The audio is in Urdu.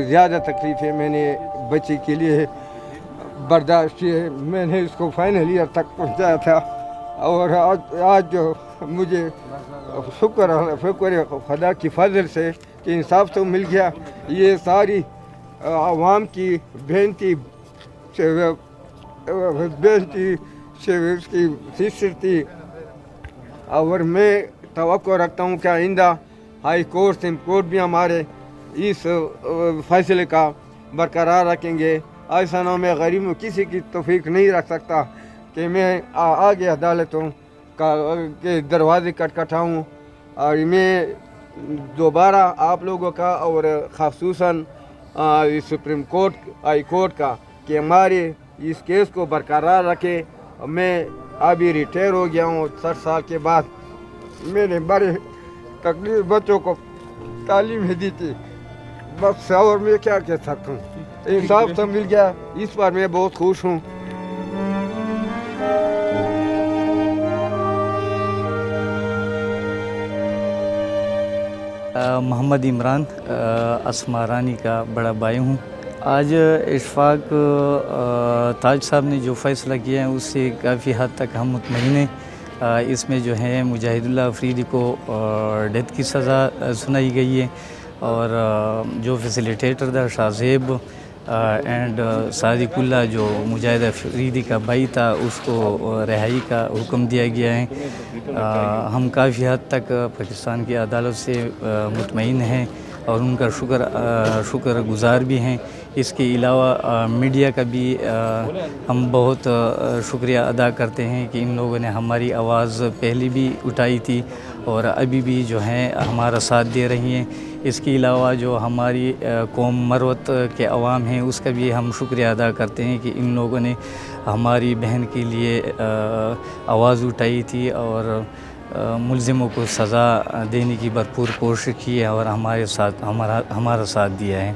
زیادہ تکلیفیں میں نے بچے کے لیے برداشت کی ہے. میں نے اس کو فائنل ایئر تک پہنچایا تھا اور آج جو مجھے شکر ہے خدا کی فضل سے کہ انصاف تو مل گیا. یہ ساری عوام کی بہنتی سے اس کی فیصد تھی اور میں توقع رکھتا ہوں کہ آئندہ ہائی کورٹ سپریم کورٹ بھی ہمارے اس فیصلے کا برقرار رکھیں گے. ایسا نہ میں غریب میں کسی کی توفیق نہیں رکھ سکتا کہ میں آگے عدالتوں کے دروازے کھٹکھٹاؤں. اور میں دوبارہ آپ لوگوں کا اور خصوصاً سپریم کورٹ ہائی کورٹ کا کہ ہمارے اس کیس کو برقرار رکھے. میں ابھی ریٹائر ہو گیا ہوں 60 سال کے بعد. میں نے بڑے تکلیف بچوں کو تعلیم دی تھی بس, اور میں کیا کہہ سکتا ہوں. انصاف تو مل گیا, اس پر میں بہت خوش ہوں. محمد عمران اسما رانی کا بڑا بھائی ہوں. آج اشفاق تاج صاحب نے جو فیصلہ کیا ہے اس سے کافی حد تک ہم مطمئن ہیں. اس میں جو ہے مجاہداللہ افریدی کو ڈیتھ کی سزا سنائی گئی ہے اور جو فیسیلیٹیٹر تھا صاحب اینڈ صادق اللہ جو مجاہد افریدی کا بھائی تھا اس کو رہائی کا حکم دیا گیا ہے. ہم کافی حد تک پاکستان کی عدالت سے مطمئن ہیں اور ان کا شکر گزار بھی ہیں. اس کے علاوہ میڈیا کا بھی ہم بہت شکریہ ادا کرتے ہیں کہ ان لوگوں نے ہماری آواز پہلے بھی اٹھائی تھی اور ابھی بھی جو ہیں ہمارا ساتھ دے رہی ہیں. اس کے علاوہ جو ہماری قوم مروت کے عوام ہیں اس کا بھی ہم شکریہ ادا کرتے ہیں کہ ان لوگوں نے ہماری بہن کے لیے آواز اٹھائی تھی اور ملزموں کو سزا دینے کی بھرپور کوشش کی ہے اور ہمارا ساتھ دیا ہے.